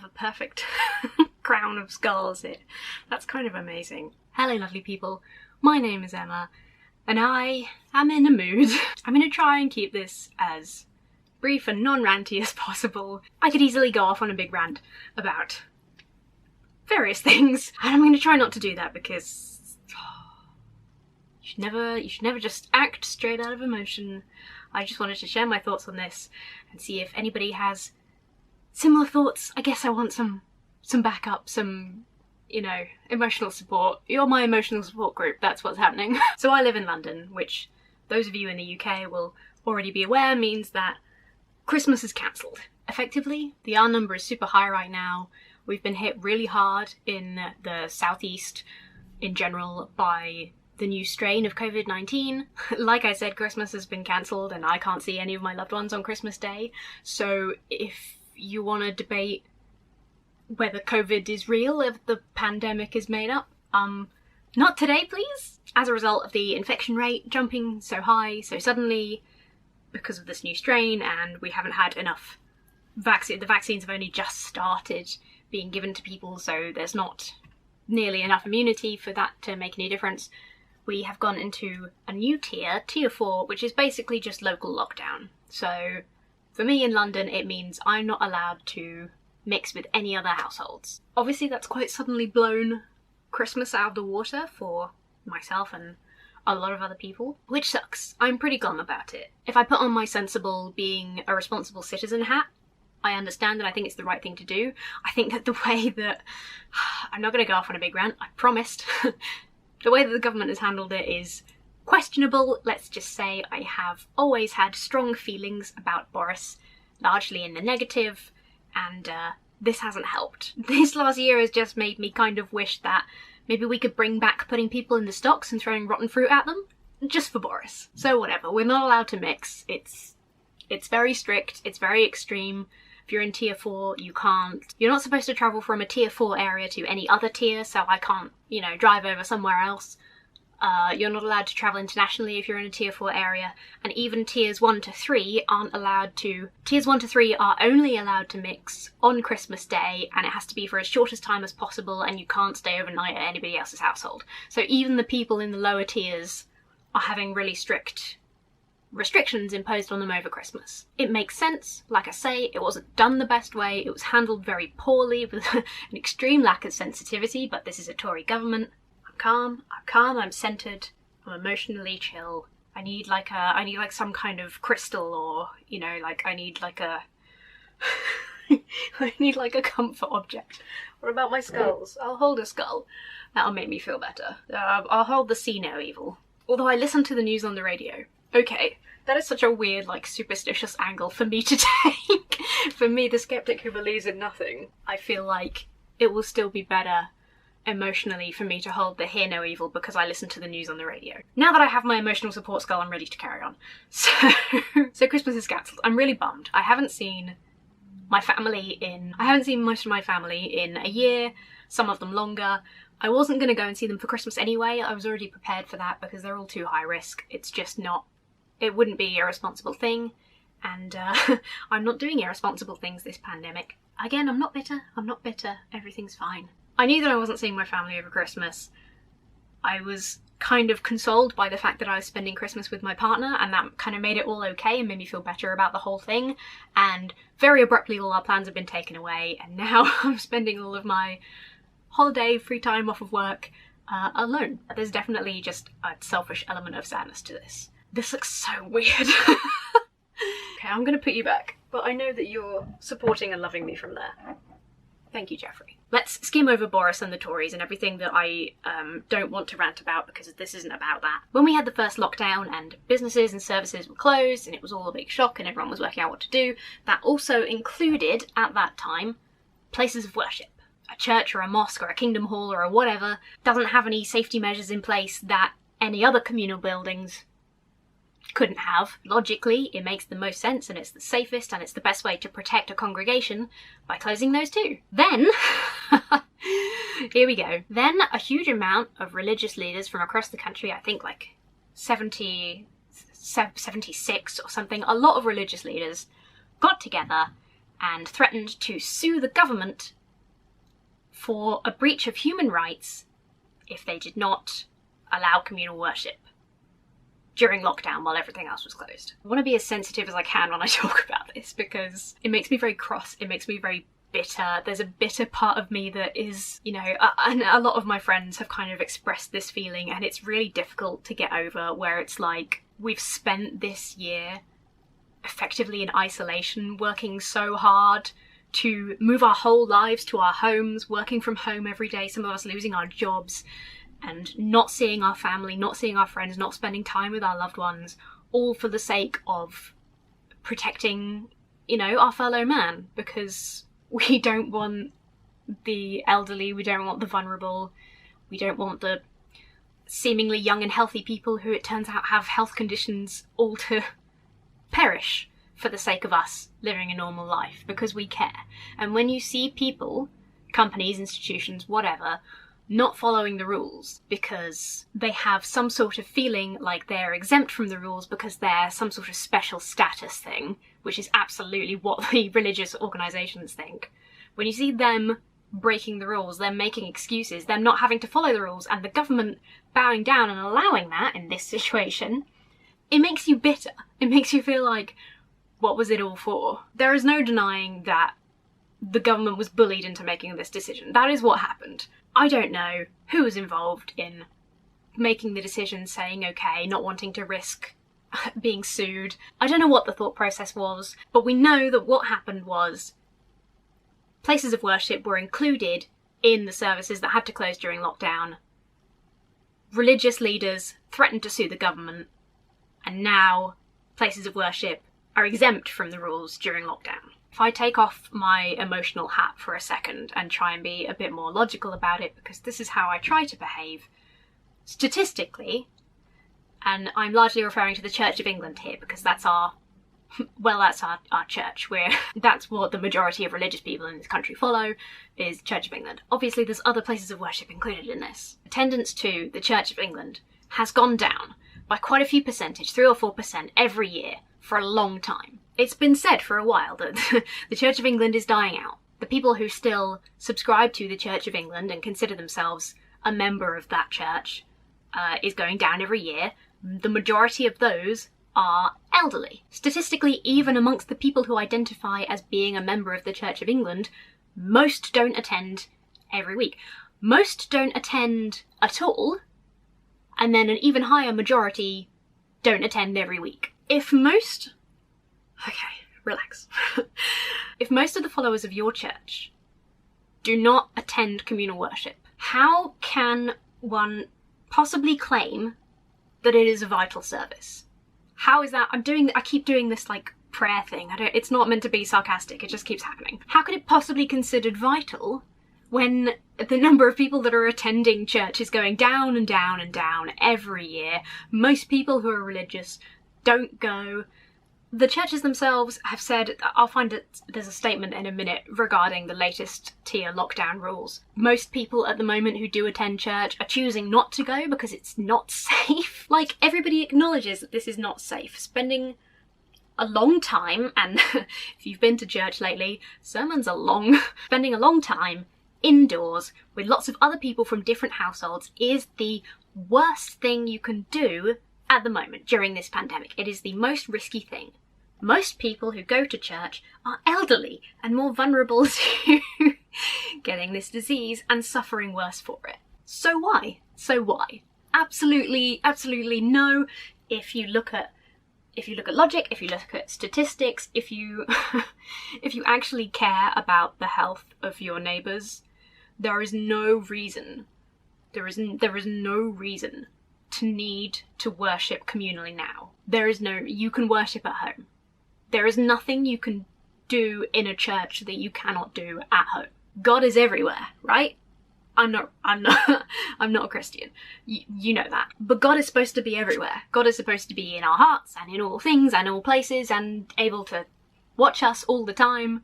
a perfect crown of skulls. That's kind of amazing. Hello lovely people, my name is Emma and I am in a mood. I'm going to try and keep this as brief and non-ranty as possible. I could easily go off on a big rant about various things, and I'm going to try not to do that because you should never just act straight out of emotion. I just wanted to share my thoughts on this and see if anybody has similar thoughts. I guess I want some backup, some, you know, emotional support. You're my emotional support group, that's what's happening. So I live in London, which those of you in the UK will already be aware means that Christmas is cancelled. Effectively, the R number is super high right now. We've been hit really hard in the southeast in general by the new strain of COVID-19. Like I said, Christmas has been cancelled and I can't see any of my loved ones on Christmas Day. So if you want to debate whether COVID is real, if the pandemic is made up, not today please. As a result of the infection rate jumping so high so suddenly because of this new strain, and we haven't had enough the vaccines have only just started being given to people, so there's not nearly enough immunity for that to make any difference. We have gone into a new tier 4, which is basically just local lockdown. So for me in London, it means I'm not allowed to mix with any other households. Obviously that's quite suddenly blown Christmas out of the water for myself and a lot of other people, which sucks. I'm pretty glum about it. If I put on my sensible being a responsible citizen hat, I understand that I think it's the right thing to do. I think that the way that... I'm not going to go off on a big rant, I promised. The way that the government has handled it is questionable. Let's just say I have always had strong feelings about Boris, largely in the negative, and this hasn't helped. This last year has just made me kind of wish that maybe we could bring back putting people in the stocks and throwing rotten fruit at them, just for Boris. So whatever, we're not allowed to mix. It's very strict, it's very extreme. If you're in tier 4, you can't. You're not supposed to travel from a tier 4 area to any other tier, so I can't, you know, drive over somewhere else. You're not allowed to travel internationally if you're in a tier 4 area, and even tiers 1 to 3 aren't allowed to. Tiers 1 to 3 are only allowed to mix on Christmas Day, and it has to be for as short as time as possible, and you can't stay overnight at anybody else's household. So even the people in the lower tiers are having really strict restrictions imposed on them over Christmas. It makes sense. Like I say, it wasn't done the best way, it was handled very poorly with an extreme lack of sensitivity, but this is a Tory government. I'm calm, I'm centered, I'm emotionally chill. I need like some kind of crystal, or, you know, like I need like a comfort object. What about my skulls? I'll hold a skull. That'll make me feel better. I'll hold the see no evil. Although I listen to the news on the radio. Okay, that is such a weird, like, superstitious angle for me to take. For me, the skeptic who believes in nothing, I feel like it will still be better emotionally for me to hold the hear no evil because I listen to the news on the radio. Now that I have my emotional support skull, I'm ready to carry on. So Christmas is cancelled. I'm really bummed. I haven't seen most of my family in a year, some of them longer. I wasn't going to go and see them for Christmas anyway. I was already prepared for that because they're all too high risk. It's just not, it wouldn't be a responsible thing, and I'm not doing irresponsible things this pandemic. Again, I'm not bitter, everything's fine. I knew that I wasn't seeing my family over Christmas. I was kind of consoled by the fact that I was spending Christmas with my partner, and that kind of made it all okay and made me feel better about the whole thing. And very abruptly all our plans have been taken away, and now I'm spending all of my holiday free time off of work alone. There's definitely just a selfish element of sadness to this. This looks so weird. Okay, I'm gonna put you back, but I know that you're supporting and loving me from there. Thank you, Jeffrey. Let's skim over Boris and the Tories and everything that I don't want to rant about, because this isn't about that. When we had the first lockdown and businesses and services were closed and it was all a big shock and everyone was working out what to do, that also included, at that time, places of worship. A church or a mosque or a kingdom hall or a whatever doesn't have any safety measures in place that any other communal buildings couldn't have. Logically, it makes the most sense and it's the safest and it's the best way to protect a congregation by closing those too. Then, here we go. Then a huge amount of religious leaders from across the country, I think like 76 or something, a lot of religious leaders got together and threatened to sue the government for a breach of human rights if they did not allow communal worship during lockdown while everything else was closed. I want to be as sensitive as I can when I talk about this because it makes me very cross, it makes me very bitter. There's a bitter part of me that is, you know, and a lot of my friends have kind of expressed this feeling, and it's really difficult to get over, where it's like we've spent this year effectively in isolation, working so hard to move our whole lives to our homes, working from home every day, some of us losing our jobs, and not seeing our family, not seeing our friends, not spending time with our loved ones, all for the sake of protecting, you know, our fellow man, because we don't want the elderly, we don't want the vulnerable, we don't want the seemingly young and healthy people who it turns out have health conditions all to perish for the sake of us living a normal life, because we care. And when you see people, companies, institutions, whatever, not following the rules because they have some sort of feeling like they're exempt from the rules because they're some sort of special status thing, which is absolutely what the religious organisations think. When you see them breaking the rules, them making excuses, them not having to follow the rules, and the government bowing down and allowing that in this situation, it makes you bitter. It makes you feel like, what was it all for? There is no denying that the government was bullied into making this decision. That is what happened. I don't know who was involved in making the decision, saying okay, not wanting to risk being sued. I don't know what the thought process was, but we know that what happened was places of worship were included in the services that had to close during lockdown. Religious leaders threatened to sue the government, and now places of worship are exempt from the rules during lockdown. If I take off my emotional hat for a second and try and be a bit more logical about it, because this is how I try to behave, statistically, and I'm largely referring to the Church of England here because that's our church, that's what the majority of religious people in this country follow, is Church of England. Obviously there's other places of worship included in this. Attendance to the Church of England has gone down by quite a few percentage, 3 or 4% every year for a long time. It's been said for a while that the Church of England is dying out. The people who still subscribe to the Church of England and consider themselves a member of that church is going down every year. The majority of those are elderly. Statistically, even amongst the people who identify as being a member of the Church of England, most don't attend every week. Most don't attend at all, and then an even higher majority don't attend every week. Okay, relax. If most of the followers of your church do not attend communal worship, how can one possibly claim that it is a vital service? How is that? I keep doing this like prayer thing. It's not meant to be sarcastic, it just keeps happening. How could it possibly be considered vital when the number of people that are attending church is going down and down and down every year? Most people who are religious don't go. The churches themselves have said, I'll find it, there's a statement in a minute regarding the latest tier lockdown rules. Most people at the moment who do attend church are choosing not to go because it's not safe. Like, everybody acknowledges that this is not safe. Spending a long time, and if you've been to church lately, sermons are long. Spending a long time indoors with lots of other people from different households is the worst thing you can do at the moment during this pandemic. It is the most risky thing. Most people who go to church are elderly and more vulnerable to getting this disease and suffering worse for it. So why? Absolutely no. If you look at logic, if you look at statistics, if you actually care about the health of your neighbours, there is no reason to need to worship communally now. You can worship at home. There is nothing you can do in a church that you cannot do at home. God is everywhere, right? I'm not a Christian. You know that. But God is supposed to be everywhere. God is supposed to be in our hearts and in all things and all places and able to watch us all the time.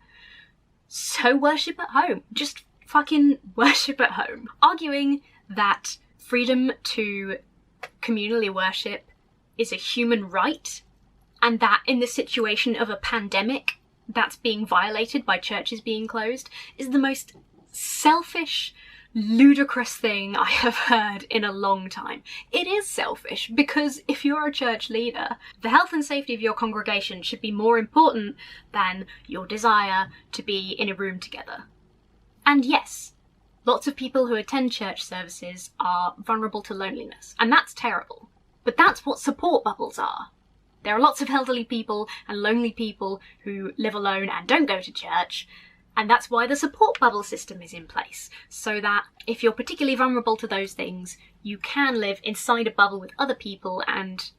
So worship at home. Just fucking worship at home. Arguing that freedom to communally worship is a human right, and that in the situation of a pandemic that's being violated by churches being closed is the most selfish, ludicrous thing I have heard in a long time. It is selfish, because if you're a church leader, the health and safety of your congregation should be more important than your desire to be in a room together. And yes, lots of people who attend church services are vulnerable to loneliness, and that's terrible. But that's what support bubbles are. There are lots of elderly people and lonely people who live alone and don't go to church, and that's why the support bubble system is in place, so that if you're particularly vulnerable to those things, you can live inside a bubble with other people and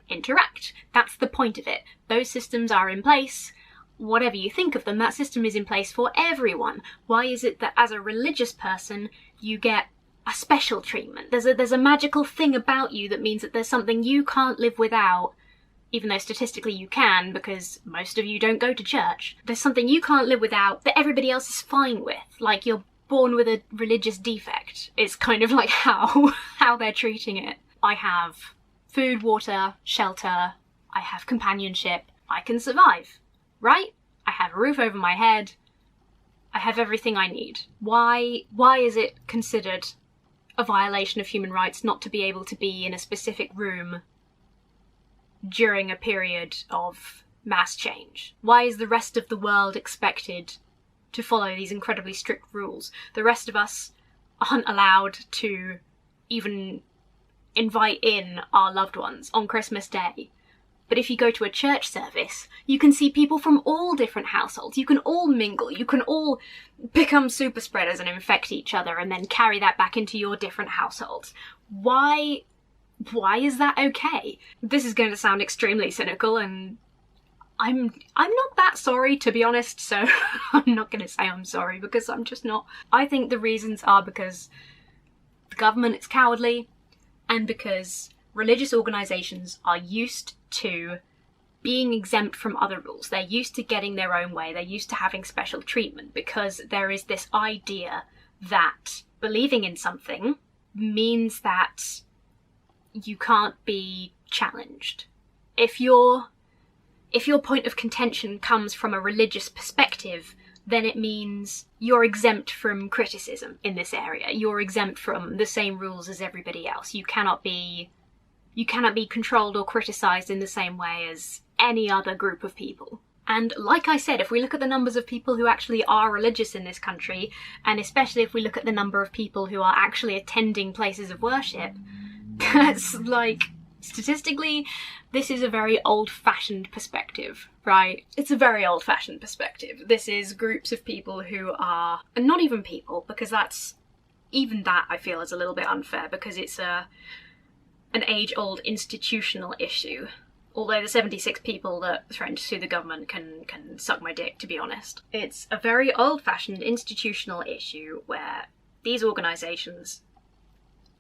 interact. That's the point of it. Those systems are in place. Whatever you think of them, that system is in place for everyone. Why is it that as a religious person you get a special treatment? There's a magical thing about you that means that there's something you can't live without, even though statistically you can, because most of you don't go to church. There's something you can't live without that everybody else is fine with, like you're born with a religious defect. It's kind of like how they're treating it. I have food, water, shelter, I have companionship, I can survive, right? I have a roof over my head, I have everything I need. Why is it considered a violation of human rights not to be able to be in a specific room during a period of mass change? Why is the rest of the world expected to follow these incredibly strict rules? The rest of us aren't allowed to even invite in our loved ones on Christmas Day. But if you go to a church service, you can see people from all different households. You can all mingle. You can all become super spreaders and infect each other and then carry that back into your different households. Why is that okay? This is going to sound extremely cynical, and I'm not that sorry, to be honest, so I'm not going to say I'm sorry, because I'm just not. I think the reasons are because the government is cowardly, and because religious organisations are used to being exempt from other rules. They're used to getting their own way. They're used to having special treatment, because there is this idea that believing in something means that you can't be challenged. If your point of contention comes from a religious perspective, then it means you're exempt from criticism in this area. You're exempt from the same rules as everybody else. You cannot be controlled or criticised in the same way as any other group of people. And like I said, if we look at the numbers of people who actually are religious in this country, and especially if we look at the number of people who are actually attending places of worship, that's like, statistically, this is a very old-fashioned perspective, right? It's a very old-fashioned perspective. This is groups of people who are, and not even people, because even that I feel is a little bit unfair, because it's an age-old institutional issue. Although the 76 people that threatened to sue the government can suck my dick, to be honest. It's a very old-fashioned institutional issue where these organisations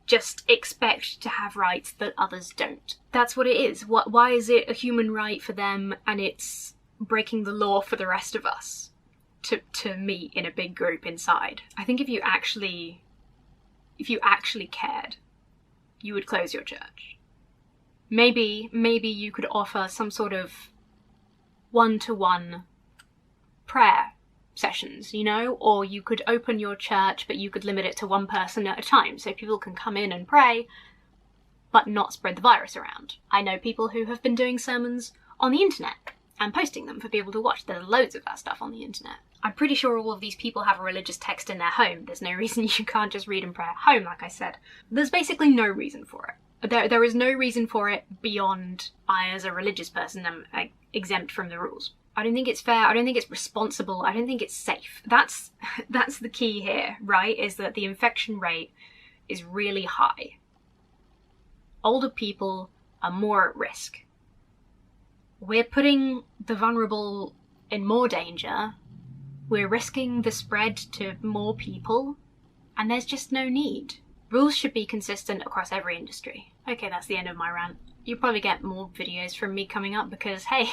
just expect to have rights that others don't. That's what it is. Why is it a human right for them and it's breaking the law for the rest of us to meet in a big group inside? I think if you actually cared, you would close your church. Maybe you could offer some sort of one-to-one prayer sessions, you know, or you could open your church but you could limit it to one person at a time so people can come in and pray but not spread the virus around. I know people who have been doing sermons on the internet and posting them for people to watch. There's loads of that stuff on the internet. I'm pretty sure all of these people have a religious text in their home. There's no reason you can't just read and pray at home, like I said. There's basically no reason for it. There is no reason for it beyond I, as a religious person, am exempt from the rules. I don't think it's fair, I don't think it's responsible, I don't think it's safe. That's the key here, right? Is that the infection rate is really high. Older people are more at risk. We're putting the vulnerable in more danger. We're risking the spread to more people, and there's just no need. Rules should be consistent across every industry. Okay, that's the end of my rant. You'll probably get more videos from me coming up because, hey,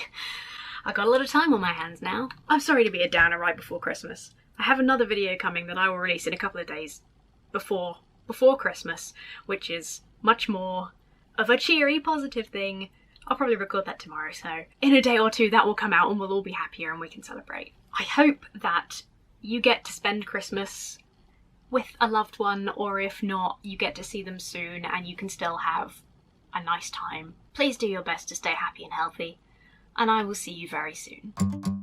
I got a lot of time on my hands now. I'm sorry to be a downer right before Christmas. I have another video coming that I will release in a couple of days before Christmas, which is much more of a cheery, positive thing. I'll probably record that tomorrow, so in a day or two that will come out and we'll all be happier and we can celebrate. I hope that you get to spend Christmas with a loved one, or if not, you get to see them soon and you can still have a nice time. Please do your best to stay happy and healthy, and I will see you very soon.